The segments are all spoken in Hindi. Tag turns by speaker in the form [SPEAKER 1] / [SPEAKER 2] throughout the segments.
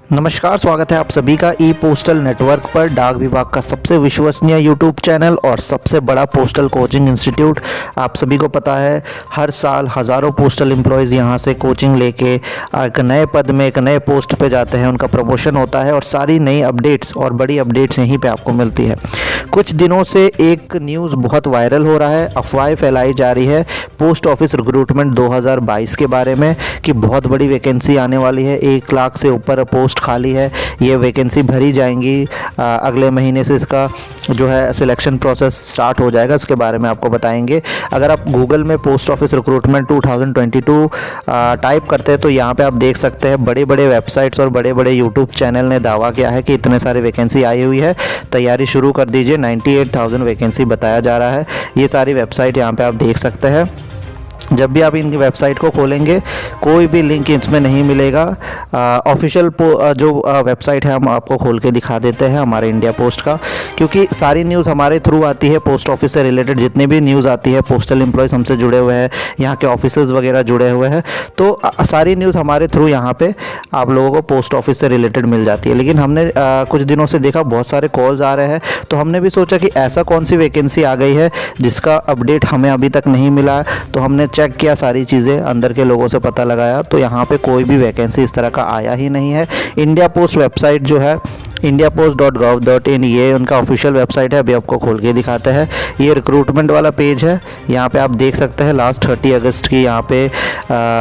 [SPEAKER 1] नमस्कार, स्वागत है आप सभी का ई पोस्टल नेटवर्क पर। डाक विभाग का सबसे विश्वसनीय यूट्यूब चैनल और सबसे बड़ा पोस्टल कोचिंग इंस्टीट्यूट। आप सभी को पता है हर साल हज़ारों पोस्टल एम्प्लॉयज़ यहां से कोचिंग लेके एक नए पद में एक नए पोस्ट पे जाते हैं, उनका प्रमोशन होता है और सारी नई अपडेट्स और बड़ी अपडेट्स यहीं पे आपको मिलती है। कुछ दिनों से एक न्यूज़ बहुत वायरल हो रहा है, अफवाहें फैलाई जा रही है पोस्ट ऑफिस रिक्रूटमेंट 2022 के बारे में कि बहुत बड़ी वैकेंसी आने वाली है, 1 लाख से ऊपर पोस्ट खाली है, ये वैकेंसी भरी जाएंगी। अगले महीने से इसका जो है सिलेक्शन प्रोसेस स्टार्ट हो जाएगा, इसके बारे में आपको बताएंगे। अगर आप गूगल में पोस्ट ऑफिस रिक्रूटमेंट 2022 टाइप करते हैं तो यहाँ पे आप देख सकते हैं बड़े बड़े वेबसाइट्स और बड़े बड़े यूट्यूब चैनल ने दावा किया है कि इतने सारे वैकेंसी आई हुई है, तैयारी शुरू कर दीजिए। 98,000 वैकेंसी बताया जा रहा है। ये सारी वेबसाइट यहाँ पे आप देख सकते हैं। जब भी आप इनकी वेबसाइट को खोलेंगे कोई भी लिंक इसमें नहीं मिलेगा। ऑफिशियल जो वेबसाइट है हम आपको खोल के दिखा देते हैं हमारे इंडिया पोस्ट का, क्योंकि सारी न्यूज़ हमारे थ्रू आती है। पोस्ट ऑफिस से रिलेटेड जितने भी न्यूज़ आती है, पोस्टल एम्प्लॉयज़ हमसे जुड़े हुए हैं, यहाँ के ऑफिसर्स वगैरह जुड़े हुए हैं, तो सारी न्यूज़ हमारे थ्रू यहाँ पे आप लोगों को पोस्ट ऑफिस से रिलेटेड मिल जाती है। लेकिन हमने कुछ दिनों से देखा बहुत सारे कॉल्स आ रहे हैं, तो हमने भी सोचा कि ऐसा कौन सी वैकेंसी आ गई है जिसका अपडेट हमें अभी तक नहीं मिला। तो हमने चेक किया, सारी चीज़ें अंदर के लोगों से पता लगाया, तो यहाँ पे कोई भी वैकेंसी इस तरह का आया ही नहीं है। इंडिया पोस्ट वेबसाइट जो है indiapost.gov.in, ये उनका ऑफिशियल वेबसाइट है। अभी आपको खोल के दिखाते हैं। ये रिक्रूटमेंट वाला पेज है, यहाँ पे आप देख सकते हैं लास्ट 30 अगस्त की यहाँ पे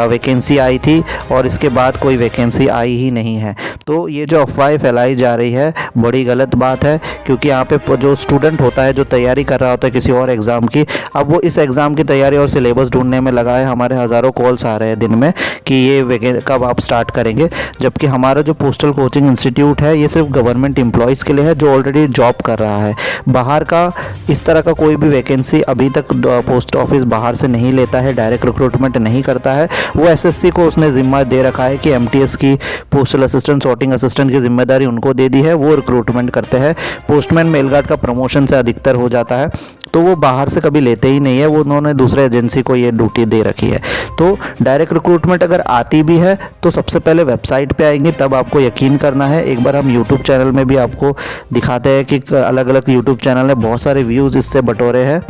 [SPEAKER 1] वैकेंसी आई थी और इसके बाद कोई वैकेंसी आई ही नहीं है। तो ये जो अफवाहें फैलाई जा रही है बड़ी गलत बात है, क्योंकि यहाँ पे जो स्टूडेंट होता है, जो तैयारी कर रहा होता है किसी और एग्ज़ाम की, अब वो इस एग्ज़ाम की तैयारी और सिलेबस ढूंढने में लगा है। हमारे हज़ारों कॉल्स आ रहे हैं दिन में कि ये कब आप स्टार्ट करेंगे, जबकि हमारा जो पोस्टल कोचिंग इंस्टीट्यूट है ये सिर्फ गवर्नमेंट एम्प्लॉयज़ के लिए है जो ऑलरेडी जॉब कर रहा है। बाहर का इस तरह का कोई भी वैकेंसी अभी तक पोस्ट ऑफिस बाहर से नहीं लेता है, डायरेक्ट रिक्रूटमेंट नहीं करता है। वो एसएससी को उसने जिम्मा दे रखा है कि एमटीएस की, पोस्टल असिस्टेंट, सॉर्टिंग असिस्टेंट की जिम्मेदारी उनको दे दी है, वो रिक्रूटमेंट करते हैं। पोस्टमैन, मेलगार्ड का प्रमोशन से अधिकतर हो जाता है, तो वो बाहर से कभी लेते ही नहीं है, वो उन्होंने दूसरे एजेंसी को ये ड्यूटी दे रखी है। तो डायरेक्ट रिक्रूटमेंट अगर आती भी है तो सबसे पहले वेबसाइट पे आएंगी, तब आपको यकीन करना है। एक बार हम यूट्यूब चैनल में भी आपको दिखाते हैं कि अलग अलग यूट्यूब चैनल ने बहुत सारे व्यूज़ इससे बटोरे हैं।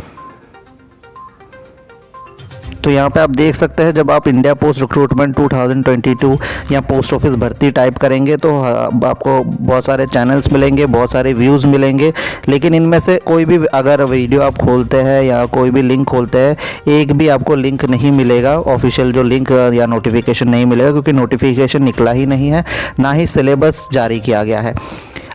[SPEAKER 1] तो यहाँ पे आप देख सकते हैं, जब आप इंडिया पोस्ट रिक्रूटमेंट 2022 या पोस्ट ऑफिस भर्ती टाइप करेंगे तो आपको बहुत सारे चैनल्स मिलेंगे, बहुत सारे व्यूज़ मिलेंगे, लेकिन इनमें से कोई भी अगर वीडियो आप खोलते हैं या कोई भी लिंक खोलते हैं, एक भी आपको लिंक नहीं मिलेगा, ऑफिशियल जो लिंक या नोटिफिकेशन नहीं मिलेगा, क्योंकि नोटिफिकेशन निकला ही नहीं है, ना ही सिलेबस जारी किया गया है।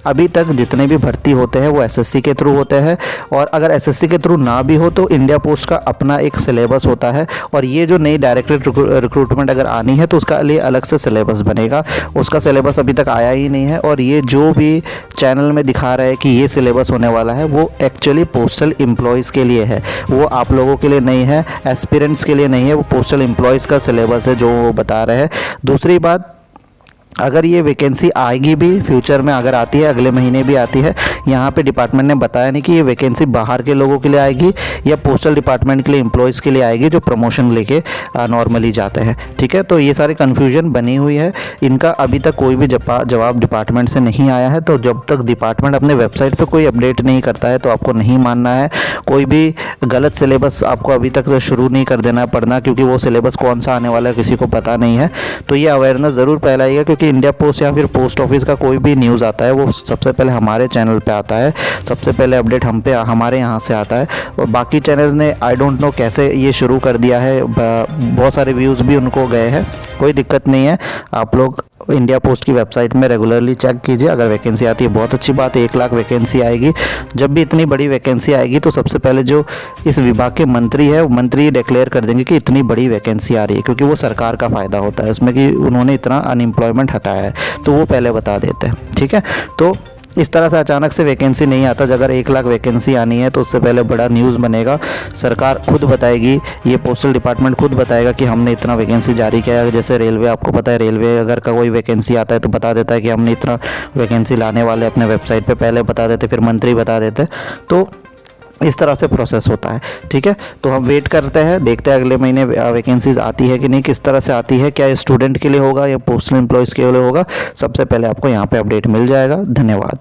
[SPEAKER 1] अभी तक जितने भी भर्ती होते हैं वो एसएससी के थ्रू होते हैं, और अगर एसएससी के थ्रू ना भी हो तो इंडिया पोस्ट का अपना एक सिलेबस होता है, और ये जो नई डायरेक्ट रिक्रूटमेंट अगर आनी है तो उसका लिए अलग से सिलेबस बनेगा। उसका सिलेबस अभी तक आया ही नहीं है, और ये जो भी चैनल में दिखा रहा है कि ये सिलेबस होने वाला है वो एक्चुअली पोस्टल एम्प्लॉयज़ के लिए है, वो आप लोगों के लिए नहीं है, एस्पिरेंट्स के लिए नहीं है, वो पोस्टल एम्प्लॉयज़ का सिलेबस है जो वो बता रहे हैं। दूसरी बात, अगर ये वैकेंसी आएगी भी फ्यूचर में, अगर आती है अगले महीने भी आती है, यहाँ पे डिपार्टमेंट ने बताया नहीं कि ये वैकेंसी बाहर के लोगों के लिए आएगी या पोस्टल डिपार्टमेंट के लिए एम्प्लॉयज़ के लिए आएगी जो प्रमोशन लेके नॉर्मली जाते हैं। ठीक है, तो ये सारी कन्फ्यूजन बनी हुई है, इनका अभी तक कोई भी जवाब डिपार्टमेंट से नहीं आया है। तो जब तक डिपार्टमेंट अपने वेबसाइट पर कोई अपडेट नहीं करता है तो आपको नहीं मानना है। कोई भी गलत सिलेबस आपको अभी तक शुरू नहीं कर देना पड़ना, क्योंकि वो सिलेबस कौन सा आने वाला है किसी को पता नहीं है। तो ये अवेयरनेस ज़रूर फैलाइएगा, क्योंकि इंडिया पोस्ट या फिर पोस्ट ऑफिस का कोई भी न्यूज़ आता है वो सबसे पहले हमारे चैनल पे आता है, सबसे पहले अपडेट हमारे यहाँ से आता है। और बाकी चैनल्स ने आई डोंट नो कैसे ये शुरू कर दिया है, बहुत सारे व्यूज़ भी उनको गए हैं, कोई दिक्कत नहीं है। आप लोग इंडिया पोस्ट की वेबसाइट में रेगुलरली चेक कीजिए, अगर वैकेंसी आती है बहुत अच्छी बात है, 1 लाख वैकेंसी आएगी। जब भी इतनी बड़ी वैकेंसी आएगी तो सबसे पहले जो इस विभाग के मंत्री है, वो मंत्री डिक्लेयर कर देंगे कि इतनी बड़ी वैकेंसी आ रही है, क्योंकि वो सरकार का फ़ायदा होता है इसमें कि उन्होंने इतना अनएम्प्लॉयमेंट हटाया है, तो वो पहले बता देते हैं। ठीक है, तो इस तरह से अचानक से वैकेंसी नहीं आता। अगर 1 लाख वैकेंसी आनी है तो उससे पहले बड़ा न्यूज़ बनेगा, सरकार खुद बताएगी, ये पोस्टल डिपार्टमेंट खुद बताएगा कि हमने इतना वैकेंसी जारी किया है। जैसे रेलवे, आपको पता है रेलवे अगर का कोई वैकेंसी आता है तो बता देता है कि हमने इतना वैकेंसी लाने वाले अपने वेबसाइट पे पहले बता देते, फिर मंत्री बता देते। तो इस तरह से प्रोसेस होता है। ठीक है, तो हम वेट करते हैं, देखते हैं अगले महीने वैकेंसीज आती है कि नहीं, किस तरह से आती है, क्या स्टूडेंट के लिए होगा या पोस्टल एम्प्लॉयज़ के लिए होगा। सबसे पहले आपको यहाँ पे अपडेट मिल जाएगा। धन्यवाद।